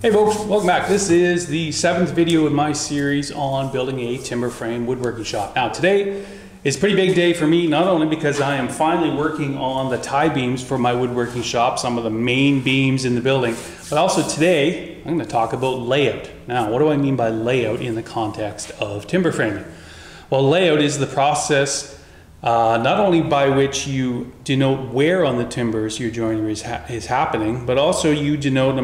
Hey folks, welcome back. This is the 7th video in my series on building a timber frame woodworking shop. Now today is a pretty big day for me, not only because I am finally working on the tie beams for my woodworking shop, some of the main beams in the building, but also today I'm going to talk about layout. Now what do I mean by layout in the context of timber framing? Well, layout is the process not only by which you denote where on the timbers your joinery is happening, but also you denote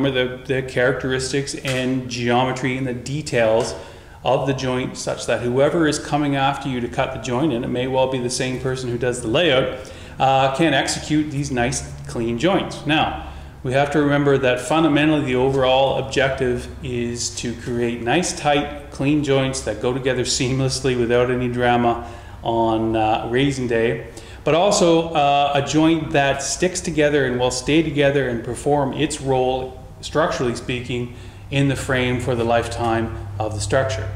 the characteristics and geometry and the details of the joint, such that whoever is coming after you to cut the joint, and it may well be the same person who does the layout, can execute these nice clean joints. Now, we have to remember that fundamentally the overall objective is to create nice, tight, clean joints that go together seamlessly without any drama on raising day, but also a joint that sticks together and will stay together and perform its role, structurally speaking, in the frame for the lifetime of the structure.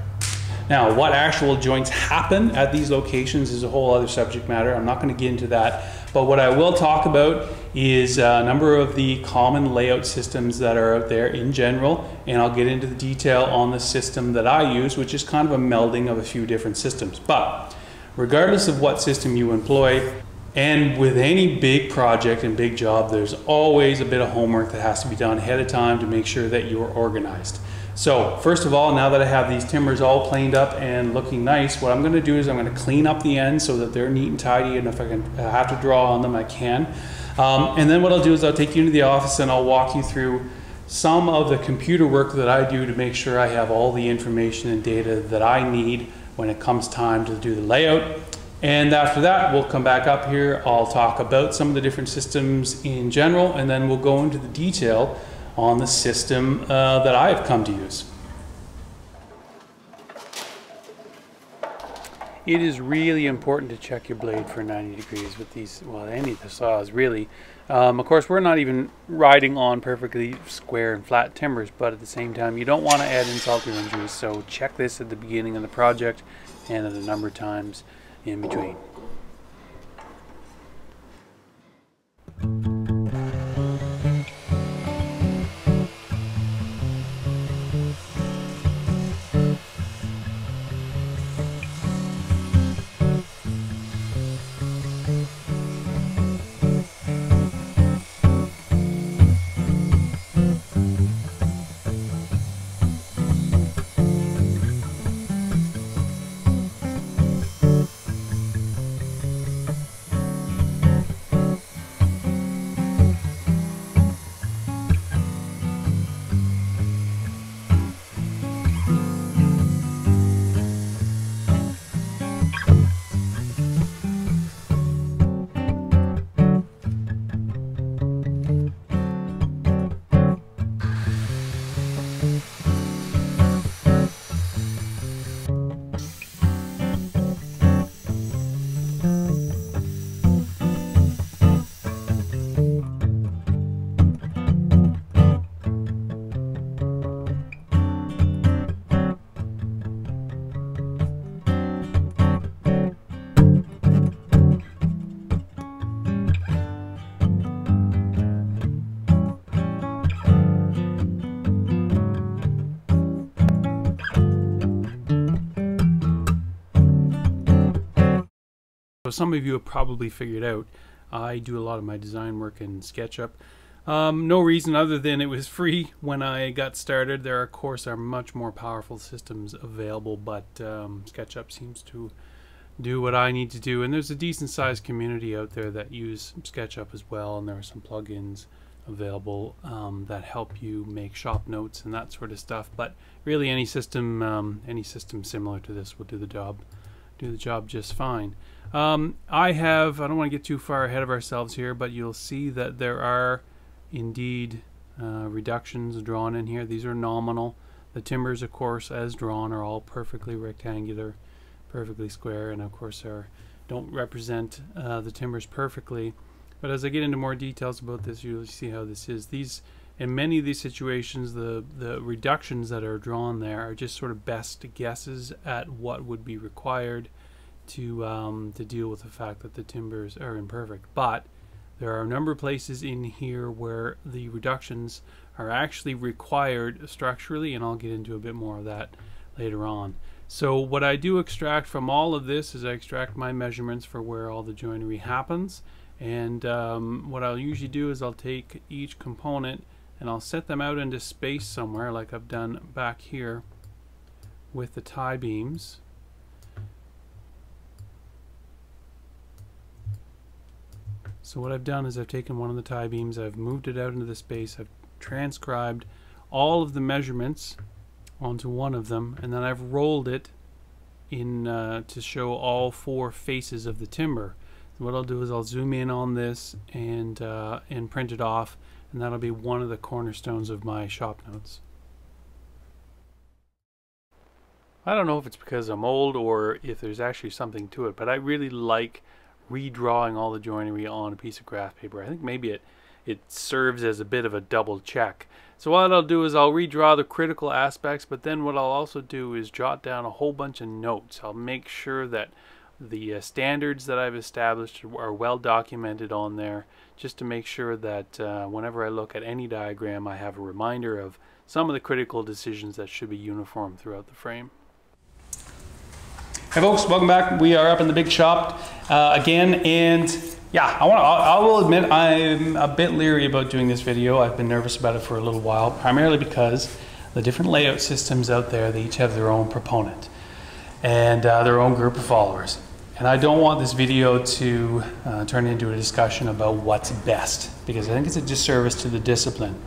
Now, what actual joints happen at these locations is a whole other subject matter. I'm not going to get into that, but what I will talk about is a number of the common layout systems that are out there in general, and I'll get into the detail on the system that I use, which is kind of a melding of a few different systems. But regardless of what system you employ, and with any big project and big job, there's always a bit of homework that has to be done ahead of time to make sure that you're organized. So first of all, now that I have these timbers all planed up and looking nice, what I'm going to do is I'm going to clean up the ends so that they're neat and tidy, and if I have to draw on them, I can. And then what I'll do is I'll take you into the office and I'll walk you through some of the computer work that I do to make sure I have all the information and data that I need when it comes time to do the layout. And after that, we'll come back up here, I'll talk about some of the different systems in general, and then we'll go into the detail on the system that I have come to use. It is really important to check your blade for 90 degrees with these, well, any of the saws really. Of course, we're not even riding on perfectly square and flat timbers, but at the same time, you don't want to add insult to injuries, so check this at the beginning of the project and at a number of times in between. So some of you have probably figured out I do a lot of my design work in SketchUp. No reason other than it was free when I got started. There of course are much more powerful systems available, but SketchUp seems to do what I need to do, and there's a decent sized community out there that use SketchUp as well, and there are some plugins available that help you make shop notes and that sort of stuff. But really any system similar to this will do the job just fine. I don't want to get too far ahead of ourselves here, but you'll see that there are indeed reductions drawn in here. These are nominal. The timbers, of course, as drawn, are all perfectly rectangular, perfectly square, and of course don't represent the timbers perfectly. But as I get into more details about this, you'll see how this is. In many of these situations, the reductions that are drawn there are just sort of best guesses at what would be required to deal with the fact that the timbers are imperfect. But there are a number of places in here where the reductions are actually required structurally, and I'll get into a bit more of that later on. So what I do extract from all of this is I extract my measurements for where all the joinery happens, and what I'll usually do is I'll take each component and I'll set them out into space somewhere, like I've done back here with the tie beams. So what I've done is I've taken one of the tie beams, I've moved it out into the space, I've transcribed all of the measurements onto one of them, and then I've rolled it in to show all 4 faces of the timber. So what I'll do is I'll zoom in on this and print it off, and that'll be one of the cornerstones of my shop notes. I don't know if it's because I'm old or if there's actually something to it, but I really like redrawing all the joinery on a piece of graph paper. I think maybe it serves as a bit of a double check. So what I'll do is I'll redraw the critical aspects, but then what I'll also do is jot down a whole bunch of notes. I'll make sure that the standards that I've established are well documented on there, just to make sure that whenever I look at any diagram I have a reminder of some of the critical decisions that should be uniform throughout the frame. Hey folks, welcome back. We are up in the big shop again, and yeah, I will admit I'm a bit leery about doing this video. I've been nervous about it for a little while, primarily because the different layout systems out there, they each have their own proponent and their own group of followers. And I don't want this video to turn into a discussion about what's best, because I think it's a disservice to the discipline.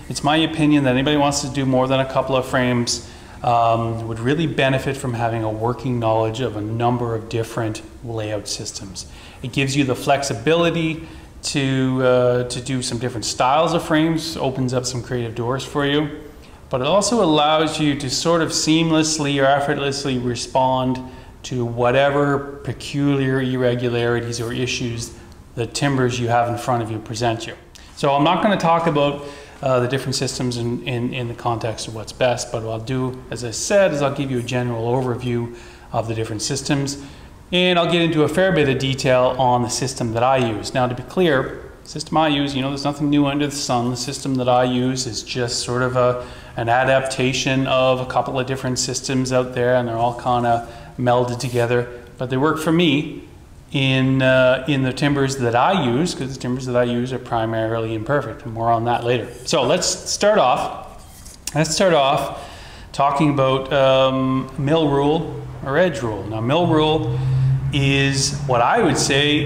It's my opinion that anybody who wants to do more than a couple of frames would really benefit from having a working knowledge of a number of different layout systems. It gives you the flexibility to do some different styles of frames, opens up some creative doors for you, but it also allows you to sort of seamlessly or effortlessly respond to whatever peculiar irregularities or issues the timbers you have in front of you present you. So I'm not going to talk about the different systems in the context of what's best, but what I'll do, as I said, is I'll give you a general overview of the different systems, and I'll get into a fair bit of detail on the system that I use. Now, to be clear, the system I use, there's nothing new under the sun. The system that I use is just sort of an adaptation of a couple of different systems out there, and they're all kind of melded together, but they work for me in the timbers that I use, because the timbers that I use are primarily imperfect, and more on that later. So let's start off talking about mill rule or edge rule. Now, mill rule is what I would say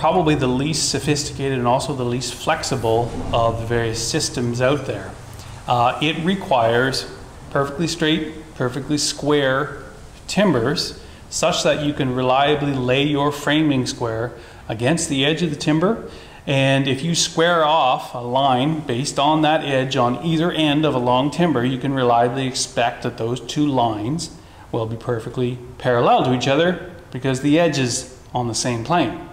probably the least sophisticated and also the least flexible of the various systems out there. It requires perfectly straight, perfectly square timbers, such that you can reliably lay your framing square against the edge of the timber, and if you square off a line based on that edge on either end of a long timber, you can reliably expect that those two lines will be perfectly parallel to each other because the edge is on the same plane.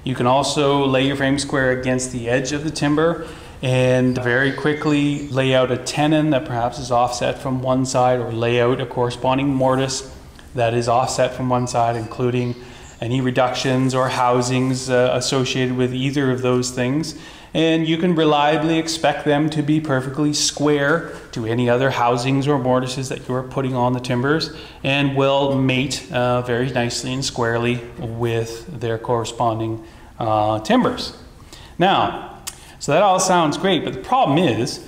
You can also lay your frame square against the edge of the timber and very quickly lay out a tenon that perhaps is offset from one side, or lay out a corresponding mortise that is offset from one side, including any reductions or housings associated with either of those things. And you can reliably expect them to be perfectly square to any other housings or mortises that you are putting on the timbers, and will mate very nicely and squarely with their corresponding timbers. Now, so that all sounds great, but the problem is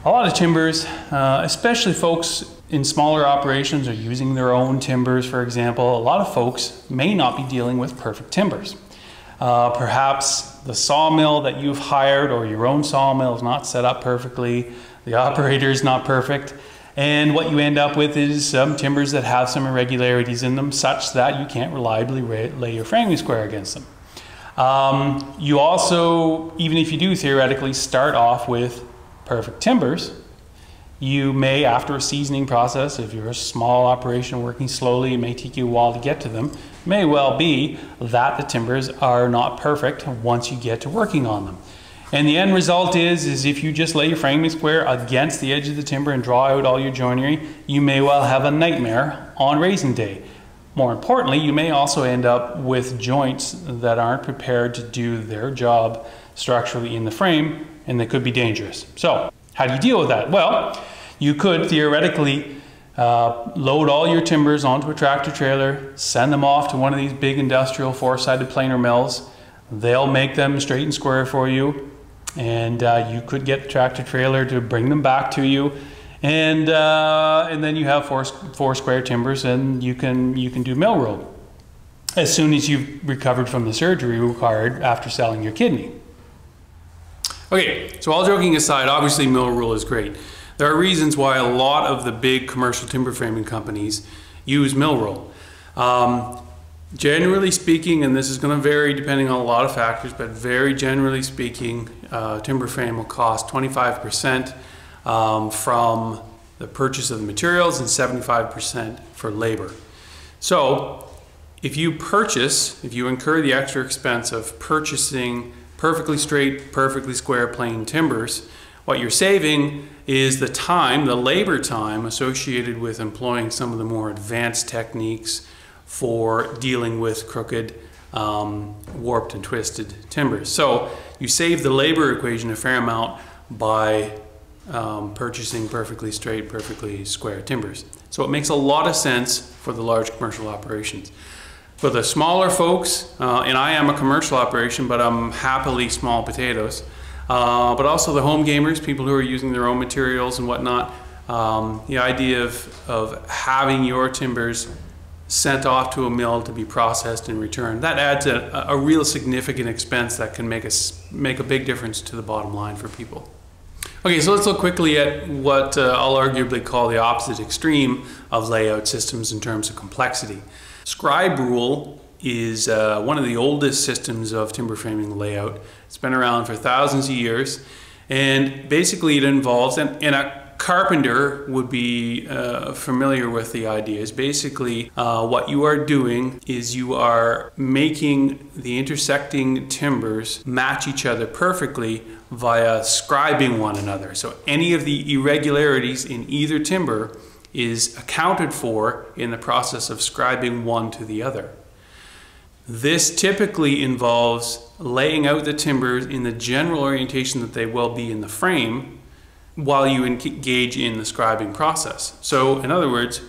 a lot of timbers, especially folks in smaller operations or using their own timbers, for example, a lot of folks may not be dealing with perfect timbers. Perhaps the sawmill that you've hired or your own sawmill is not set up perfectly, the operator is not perfect, and what you end up with is some timbers that have some irregularities in them such that you can't reliably lay your framing square against them. You also, even if you do theoretically start off with perfect timbers, you may, after a seasoning process, if you're a small operation working slowly, it may take you a while to get to them. It may well be that the timbers are not perfect once you get to working on them. And the end result is if you just lay your framing square against the edge of the timber and draw out all your joinery, you may well have a nightmare on raising day. More importantly, you may also end up with joints that aren't prepared to do their job structurally in the frame, and they could be dangerous. So, How do you deal with that? Well, you could theoretically load all your timbers onto a tractor trailer, send them off to one of these big industrial four-sided planer mills. They'll make them straight and square for you, and you could get the tractor trailer to bring them back to you, and then you have four square timbers, and you can do mill roll as soon as you've recovered from the surgery required after selling your kidney. Okay, so all joking aside, obviously mill roll is great. There are reasons why a lot of the big commercial timber framing companies use mill roll. Generally speaking, and this is going to vary depending on a lot of factors, but very generally speaking, timber frame will cost 25% from the purchase of the materials and 75% for labor. So if you incur the extra expense of purchasing perfectly straight, perfectly square plain timbers, what you're saving is the time, the labor time associated with employing some of the more advanced techniques for dealing with crooked, warped and twisted timbers. So you save the labor equation a fair amount by purchasing perfectly straight, perfectly square timbers. So it makes a lot of sense for the large commercial operations. For the smaller folks, and I am a commercial operation, but I'm happily small potatoes, but also the home gamers, people who are using their own materials and whatnot, the idea of having your timbers sent off to a mill to be processed and returned, that adds a real significant expense that can make a big difference to the bottom line for people. Okay, so let's look quickly at what I'll arguably call the opposite extreme of layout systems in terms of complexity. Scribe rule is one of the oldest systems of timber framing layout. It's been around for thousands of years, and basically it involves, and a carpenter would be familiar with the ideas. Basically, what you are doing is you are making the intersecting timbers match each other perfectly via scribing one another. So any of the irregularities in either timber is accounted for in the process of scribing one to the other. This typically involves laying out the timbers in the general orientation that they will be in the frame while you engage in the scribing process. So in other words,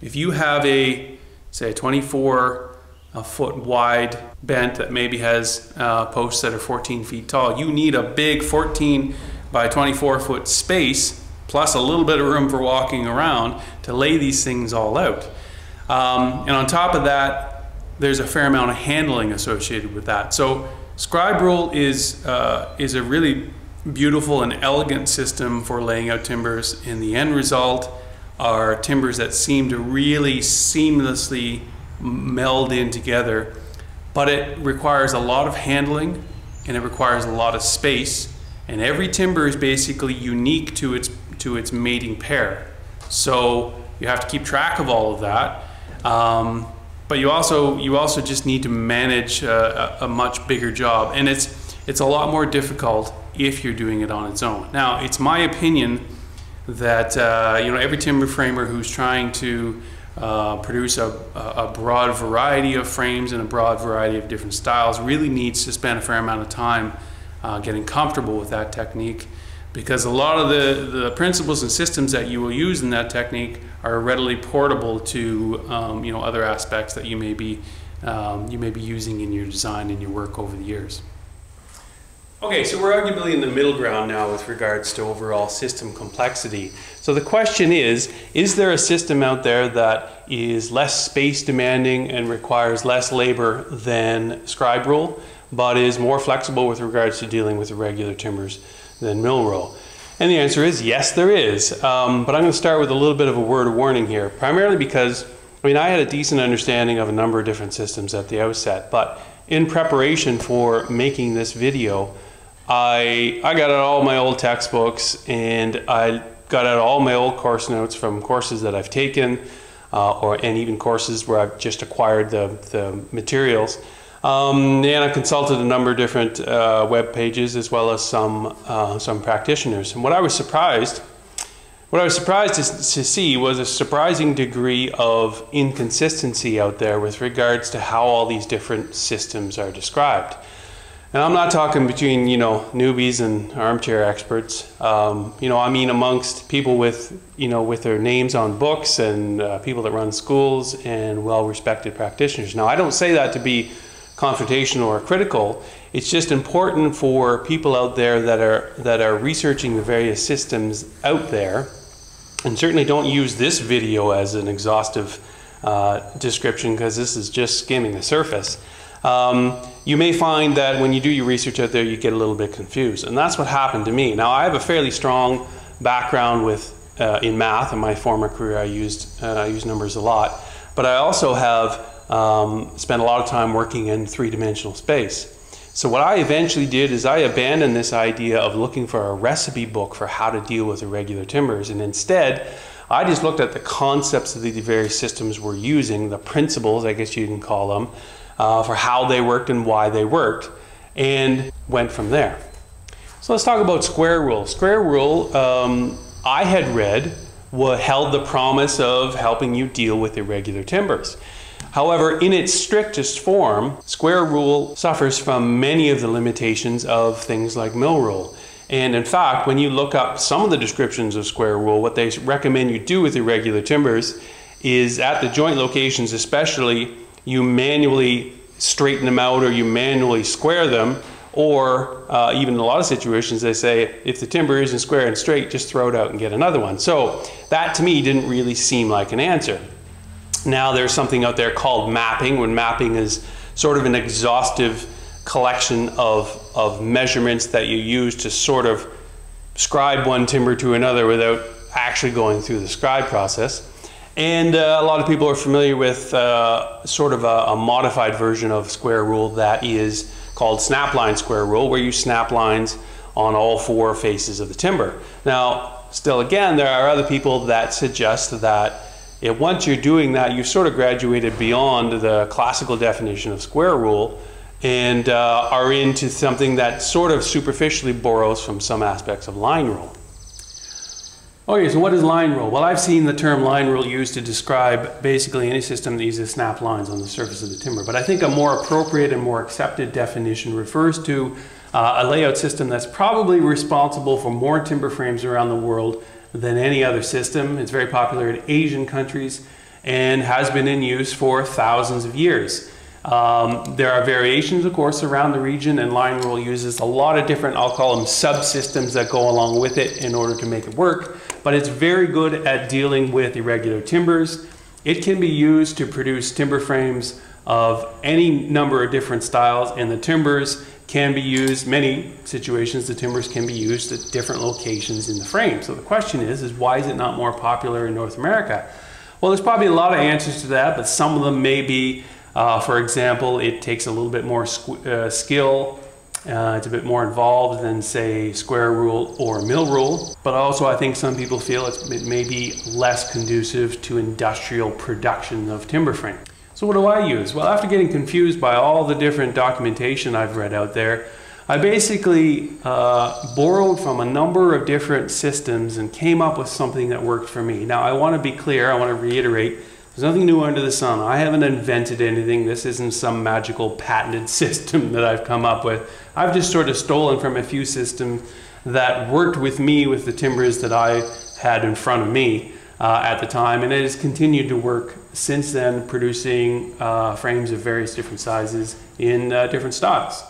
if you have say a 24-foot wide bent that maybe has posts that are 14 feet tall, you need a big 14 by 24 foot space plus a little bit of room for walking around to lay these things all out. And on top of that, there's a fair amount of handling associated with that. So scribe rule is a really beautiful and elegant system for laying out timbers, and the end result are timbers that seem to really seamlessly meld in together, but it requires a lot of handling and it requires a lot of space, and every timber is basically unique to its mating pair. So you have to keep track of all of that, but you also just need to manage a much bigger job, and it's a lot more difficult if you're doing it on its own. Now, it's my opinion that every timber framer who's trying to produce a broad variety of frames and a broad variety of different styles really needs to spend a fair amount of time getting comfortable with that technique, because a lot of the principles and systems that you will use in that technique are readily portable to other aspects that you may be using in your design and your work over the years. Okay, so we're arguably in the middle ground now with regards to overall system complexity. So the question is there a system out there that is less space demanding and requires less labor than scribe rule, but is more flexible with regards to dealing with irregular timbers than mill roll? And the answer is yes, there is. But I'm going to start with a little bit of a word of warning here, primarily because, I had a decent understanding of a number of different systems at the outset, but in preparation for making this video, I got out all my old textbooks and I got out all my old course notes from courses that I've taken and even courses where I've just acquired the materials. And I consulted a number of different web pages as well as some practitioners. And what I was surprised to see was a surprising degree of inconsistency out there with regards to how all these different systems are described. And I'm not talking between, you know, newbies and armchair experts. You know, I mean amongst people with, you know, with their names on books and people that run schools and well-respected practitioners. Now, I don't say that to be confrontational or critical. It's just important for people out there that are researching the various systems out there, and certainly don't use this video as an exhaustive description, because this is just skimming the surface. You may find that when you do your research out there, you get a little bit confused, and that's what happened to me. Now, I have a fairly strong background with in math. In my former career, I used numbers a lot, but I also have spent a lot of time working in three-dimensional space. So what I eventually did is I abandoned this idea of looking for a recipe book for how to deal with irregular timbers, and instead I just looked at the concepts of the various systems we're using, the principles, I guess you can call them, for how they worked and why they worked, and went from there. So let's talk about square rule. Square rule, I had read, held the promise of helping you deal with irregular timbers. However, in its strictest form, square rule suffers from many of the limitations of things like mill rule. And in fact, when you look up some of the descriptions of square rule, what they recommend you do with irregular timbers is, at the joint locations especially, you manually straighten them out, or you manually square them, or even in a lot of situations they say, if the timber isn't square and straight, just throw it out and get another one. So that to me didn't really seem like an answer. Now there's something out there called mapping, when mapping is sort of an exhaustive collection of measurements that you use to sort of scribe one timber to another without actually going through the scribe process. And a lot of people are familiar with sort of a modified version of square rule that is called snapline square rule, where you snap lines on all four faces of the timber. Now, still again, there are other people that suggest that once you're doing that, you've sort of graduated beyond the classical definition of square rule and are into something that sort of superficially borrows from some aspects of line rule. Okay, so what is line rule? Well, I've seen the term line rule used to describe basically any system that uses snap lines on the surface of the timber, but I think a more appropriate and more accepted definition refers to a layout system that's probably responsible for more timber frames around the world than any other system. It's very popular in Asian countries and has been in use for thousands of years. There are variations, of course, around the region, and line rule uses a lot of different, I'll call them subsystems, that go along with it in order to make it work, but it's very good at dealing with irregular timbers. It can be used to produce timber frames of any number of different styles, and the timbers can be used, many situations, the timbers can be used at different locations in the frame. So the question is why is it not more popular in North America? Well, there's probably a lot of answers to that, but some of them may be, for example, it takes a little bit more skill, it's a bit more involved than, say, square rule or mill rule. But also I think some people feel it may be less conducive to industrial production of timber frame. So what do I use? Well, after getting confused by all the different documentation I've read out there, I basically borrowed from a number of different systems and came up with something that worked for me. Now, I want to be clear, I want to reiterate, there's nothing new under the sun. I haven't invented anything. This isn't some magical patented system that I've come up with. I've just sort of stolen from a few systems that worked with me with the timbers that I had in front of me at the time, and it has continued to work since then, producing frames of various different sizes in different styles.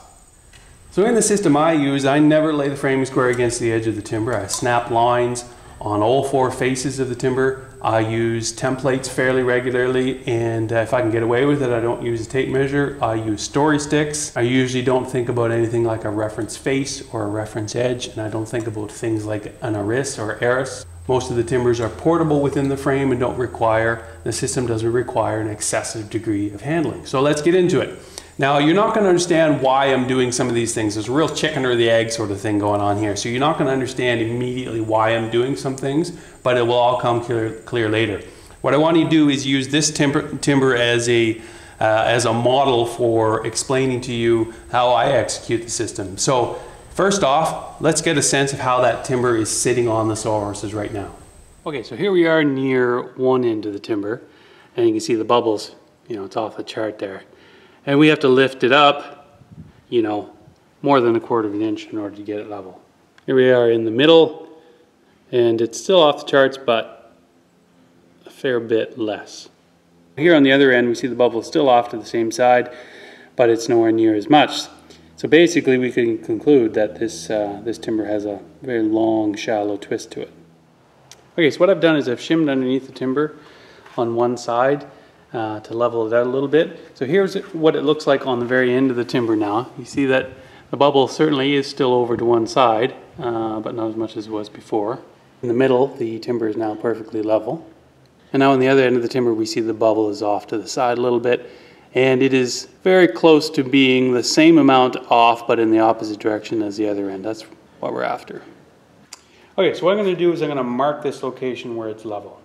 So in the system I use, I never lay the frame square against the edge of the timber. I snap lines on all four faces of the timber. I use templates fairly regularly, and if I can get away with it, I don't use a tape measure. I use story sticks. I usually don't think about anything like a reference face or a reference edge, and I don't think about things like an aris or eris. Most of the timbers are portable within the frame and the system doesn't require an excessive degree of handling. So let's get into it. Now, you're not going to understand why I'm doing some of these things. There's a real chicken or the egg sort of thing going on here. So you're not going to understand immediately why I'm doing some things, but it will all come clear later. What I want to do is use this timber as a model for explaining to you how I execute the system. So first off, let's get a sense of how that timber is sitting on the sawhorses right now. Okay, so here we are near one end of the timber, and you can see the bubbles, it's off the chart there. And we have to lift it up, more than 1/4 of an inch in order to get it level. Here we are in the middle, and it's still off the charts, but a fair bit less. Here on the other end, we see the bubble is still off to the same side, but it's nowhere near as much. So basically, we can conclude that this timber has a very long, shallow twist to it. Okay, so what I've done is I've shimmed underneath the timber on one side to level it out a little bit. So here's what it looks like on the very end of the timber now. You see that the bubble certainly is still over to one side, but not as much as it was before. In the middle, the timber is now perfectly level. And now on the other end of the timber, we see the bubble is off to the side a little bit, and it is very close to being the same amount off, but in the opposite direction as the other end. That's what we're after. Okay, so what I'm going to do is I'm going to mark this location where it's level.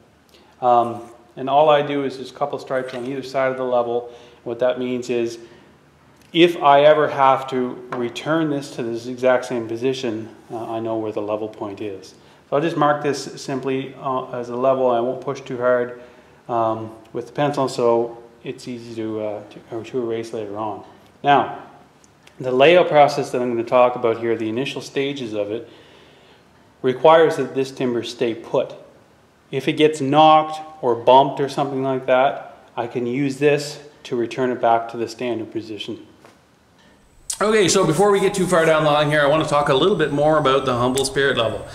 And all I do is just a couple stripes on either side of the level. What that means is if I ever have to return this to this exact same position, I know where the level point is. So I'll just mark this simply as a level. I won't push too hard with the pencil, so it's easy to erase later on. Now, the layout process that I'm going to talk about here, the initial stages of it, requires that this timber stay put. If it gets knocked or bumped or something like that, I can use this to return it back to the standard position. Okay, so before we get too far down the line here, I want to talk a little bit more about the humble spirit level.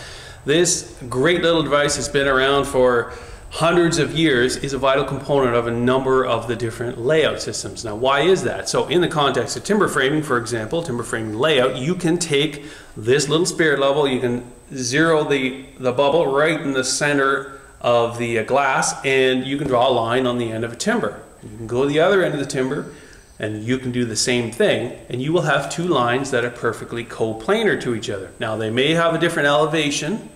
This great little device that's been around for hundreds of years is a vital component of a number of the different layout systems. Now, why is that? So in the context of timber framing, for example, timber framing layout, you can take this little spirit level, you can zero the bubble right in the center of the glass, and you can draw a line on the end of a timber. You can go to the other end of the timber, and you can do the same thing, and you will have two lines that are perfectly coplanar to each other. Now, they may have a different elevation,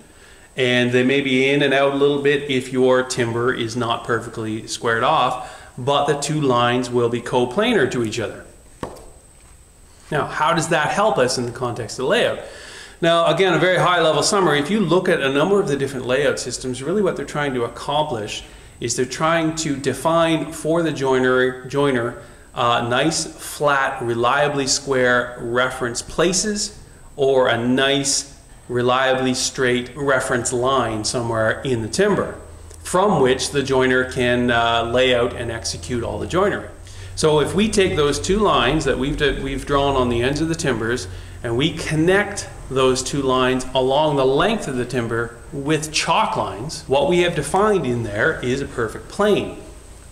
and they may be in and out a little bit if your timber is not perfectly squared off, but the two lines will be coplanar to each other. Now, how does that help us in the context of layout? Now, again, a very high-level summary. If you look at a number of the different layout systems, really what they're trying to accomplish is they're trying to define for the joiner nice, flat, reliably square reference places, or a nice, reliably straight reference line somewhere in the timber, from which the joiner can lay out and execute all the joinery. So if we take those two lines that we've drawn on the ends of the timbers, and we connect those two lines along the length of the timber with chalk lines, what we have defined in there is a perfect plane.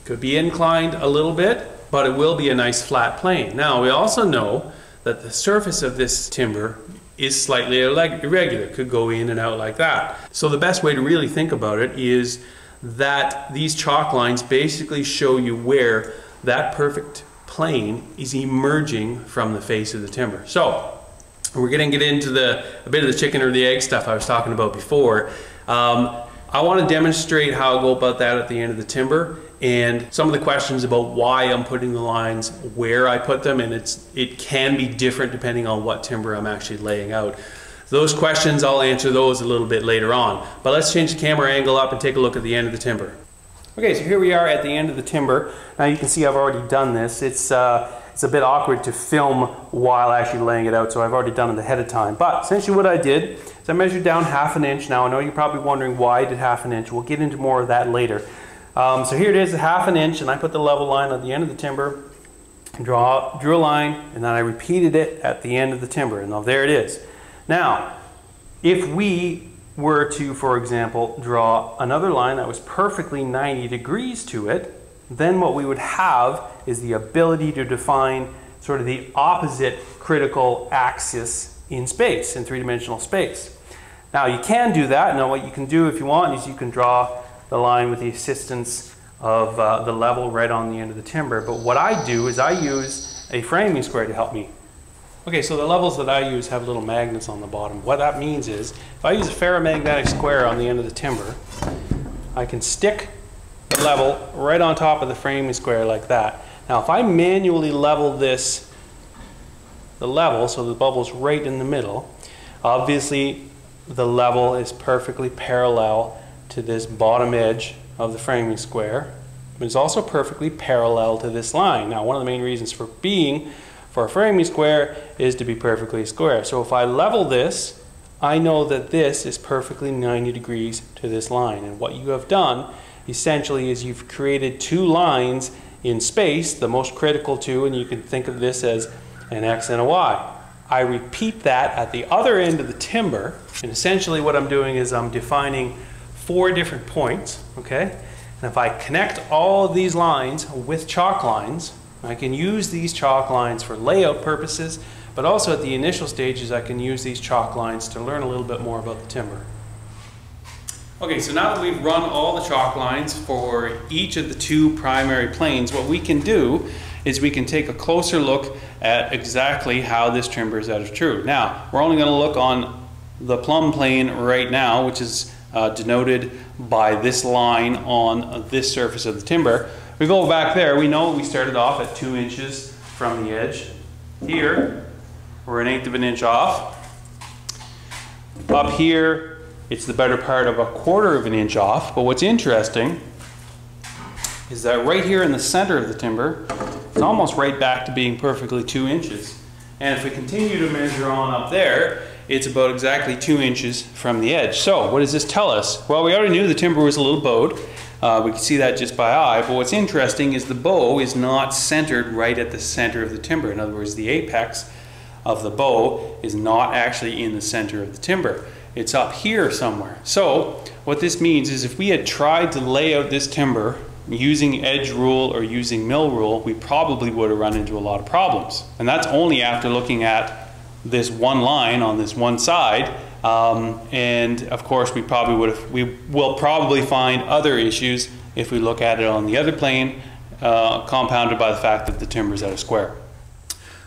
Could be inclined a little bit, but it will be a nice flat plane. Now, we also know that the surface of this timber is slightly irregular. It could go in and out like that. So the best way to really think about it is that these chalk lines basically show you where that perfect plane is emerging from the face of the timber. So we're going to get into a bit of the chicken or the egg stuff I was talking about before. I want to demonstrate how I go about that at the end of the timber, and some of the questions about why I'm putting the lines where I put them, and it can be different depending on what timber I'm actually laying out. Those questions, I'll answer those a little bit later on. But let's change the camera angle up and take a look at the end of the timber. Okay, so here we are at the end of the timber. Now you can see I've already done this. It's a bit awkward to film while actually laying it out, so I've already done it ahead of time. But essentially what I did is I measured down 1/2 inch. Now I know you're probably wondering why I did 1/2 inch. We'll get into more of that later. So here it is, 1/2 inch, and I put the level line at the end of the timber, drew a line, and then I repeated it at the end of the timber, and now there it is. Now, if we were to, for example, draw another line that was perfectly 90 degrees to it, then what we would have is the ability to define sort of the opposite critical axis in space, in three-dimensional space. Now you can do that. Now what you can do if you want is you can draw the line with the assistance of the level right on the end of the timber. But what I do is I use a framing square to help me. Okay, so the levels that I use have little magnets on the bottom. What that means is if I use a ferromagnetic square on the end of the timber, I can stick the level right on top of the framing square like that. Now if I manually level the level so the bubble's right in the middle, obviously the level is perfectly parallel to this bottom edge of the framing square, but it's also perfectly parallel to this line. Now one of the main reasons for for a framing square is to be perfectly square. So if I level this, I know that this is perfectly 90 degrees to this line. And what you have done essentially is you've created two lines in space, the most critical two, and you can think of this as an X and a Y. I repeat that at the other end of the timber, and essentially what I'm doing is I'm defining 4 different points, okay? And if I connect all of these lines with chalk lines, I can use these chalk lines for layout purposes, but also at the initial stages I can use these chalk lines to learn a little bit more about the timber. Okay, so now that we've run all the chalk lines for each of the 2 primary planes, what we can do is we can take a closer look at exactly how this timber is extruded. Now, we're only going to look on the plumb plane right now, which is denoted by this line on this surface of the timber. We go back there, we know we started off at 2 inches from the edge. Here, we're 1/8 of an inch off. Up here, it's the better part of 1/4 of an inch off. But what's interesting is that right here in the center of the timber, it's almost right back to being perfectly 2 inches. And if we continue to measure on up there, it's about exactly 2 inches from the edge. So what does this tell us? Well, we already knew the timber was a little bowed. We can see that just by eye, but what's interesting is the bow is not centered right at the center of the timber. In other words, the apex of the bow is not actually in the center of the timber. It's up here somewhere. So what this means is if we had tried to lay out this timber using edge rule or using mill rule, we probably would have run into a lot of problems. And that's only after looking at this one line on this one side. And of course we will probably find other issues if we look at it on the other plane, compounded by the fact that the timber is at a square.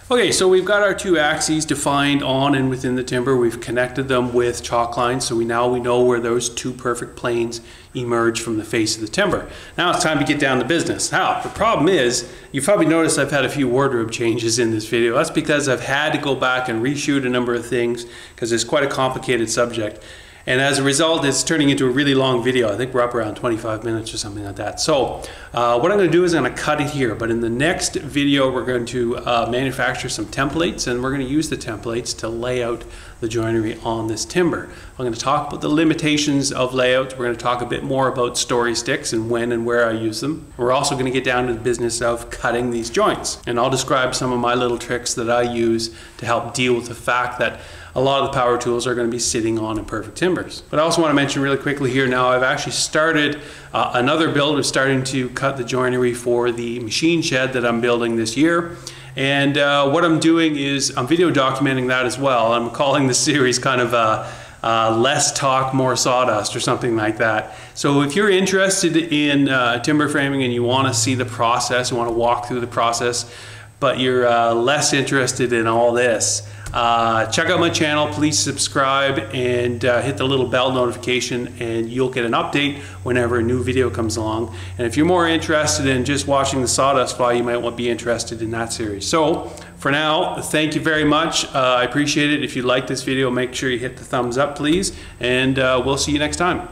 Okay, so we've got our 2 axes defined on and within the timber. We've connected them with chalk lines, so we know where those 2 perfect planes emerge from the face of the timber. Now it's time to get down to business. Now, the problem is, you've probably noticed I've had a few wardrobe changes in this video. That's because I've had to go back and reshoot a number of things because it's quite a complicated subject. And as a result, it's turning into a really long video. I think we're up around 25 minutes or something like that. So what I'm going to do is I'm going to cut it here. But in the next video, we're going to manufacture some templates, and we're going to use the templates to lay out the joinery on this timber. I'm going to talk about the limitations of layout. We're going to talk a bit more about story sticks and when and where I use them. We're also going to get down to the business of cutting these joints. And I'll describe some of my little tricks that I use to help deal with the fact that a lot of the power tools are going to be sitting on imperfect timbers. But I also want to mention really quickly here now, I've actually started another build. We're starting to cut the joinery for the machine shed that I'm building this year. And what I'm doing is I'm video documenting that as well. I'm calling the series kind of less talk, more sawdust or something like that. So if you're interested in timber framing and you want to see the process, you want to walk through the process, but you're less interested in all this, check out my channel, please subscribe and hit the little bell notification and you'll get an update whenever a new video comes along. And if you're more interested in just watching the sawdust fly, you might want to be interested in that series. So for now, thank you very much. I appreciate it. If you like this video, make sure you hit the thumbs up, please, and we'll see you next time.